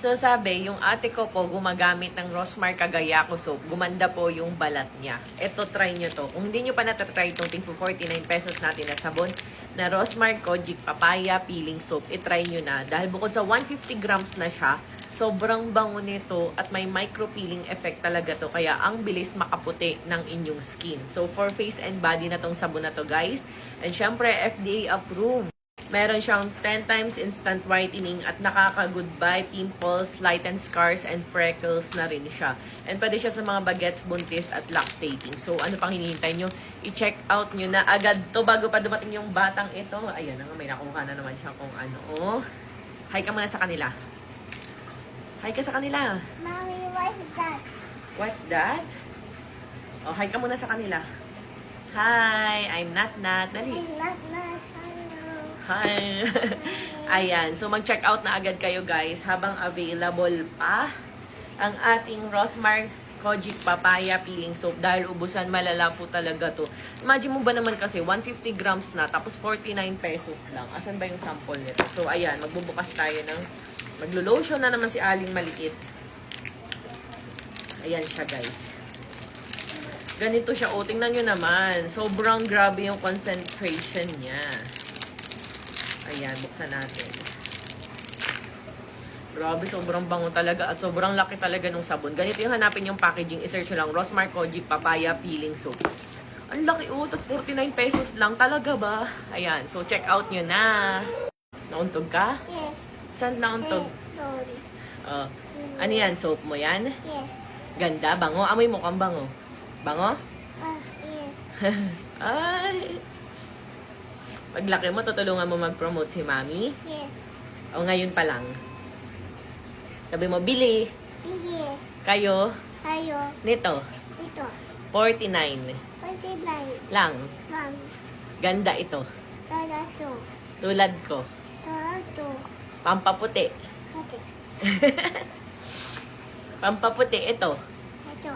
So sabi, yung ate ko po gumagamit ng Rosmar Cagayaco soap. Gumanda po yung balat niya. Ito, try nyo to. Kung hindi nyo pa natatry itong ting 49 pesos natin na sabon na Rosmar Kojic Papaya Peeling Soap, itry nyo na. Dahil bukod sa 150 grams na siya, sobrang bango nito at may micro peeling effect talaga to. Kaya ang bilis makaputi ng inyong skin. So for face and body na tong sabon na to guys. And syempre FDA approved. Meron siyang 10 times instant whitening at nakaka-goodbye pimples, lighten scars, and freckles na rin siya. And pwede siya sa mga bagets, buntis, at lactating. So, ano pang hinihintay nyo? I-check out nyo na agad to bago pa dumating yung batang ito. Ayan na nga, may nakuha na naman siya kung ano. Oh. Hi ka muna sa kanila. Hi ka sa kanila. Mommy, what's that? What's that? Oh, hi ka muna sa kanila. Hi, I'm Nat. Dali. Not. Hi! Ayan. So, mag-check out na agad kayo, guys, habang available pa ang ating Rosmar Kojic Papaya Peeling Soap. Dahil ubusan, malala po talaga to. Imagine mo ba naman kasi, 150 grams na, tapos 49 pesos lang. Asan ba yung sample nito? So, ayan. Magbubukas tayo ng, maglo-lotion na naman si Aling Maliit. Ayan siya, guys. Ganito siya. O, tingnan nyo naman. Sobrang grabe yung concentration niya. Ayan, buksan natin. Grabe, sobrang bango talaga at sobrang laki talaga ng sabon. Ganito yung hanapin yung packaging. I-search nyo lang, Rosmar Kojic Papaya Peeling Soap. Ang laki, oh, tapos 49 pesos lang. Talaga ba? Ayan, so check out nyo na. Nauntog ka? Yes. Saan nauntog? Sorry. Ano yan, soap mo yan? Yes. Ganda, bango. Amoy mo kang bango. Bango? Yes. Ay! Paglaki mo, tutulungan mo mag-promote si Mami? Yes. O ngayon pa lang? Sabi mo, bili. Yes. Kayo, Ayo. nito, Ito. 49 49. lang. Mom. Ganda ito. Tarato. Tulad ko. Tarato. Pampaputi. Okay. Pampaputi, ito. Ito.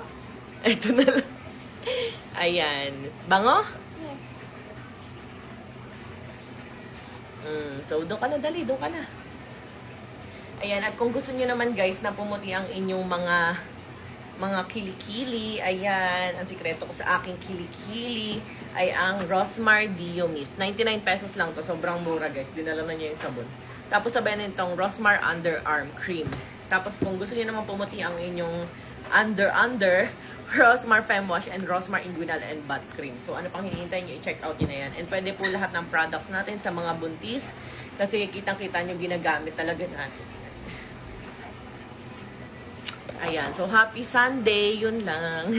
Ito na lang. Ayan. Bango? Yes. So, doon ka na, dali. Doon ka na. Ayan. At kung gusto niyo naman, guys, na pumuti ang inyong mga kilikili, ayan. Ang sikreto ko sa aking kilikili ay ang Rosmar Dio Mist. 99 pesos lang to. Sobrang mura, guys. Dinala na niya yung sabon. Tapos sabayan nitong Rosmar Underarm Cream. Tapos kung gusto niyo naman pumuti ang inyong under, Rosmar Fem Wash and Rosmar Inguinal and Butt Cream. So, ano pang hinihintay nyo? I-check out nyo na yan. And pwede po lahat ng products natin sa mga buntis. Kasi kitang-kita nyo ginagamit talaga natin. Ayan. So, happy Sunday. Yun lang.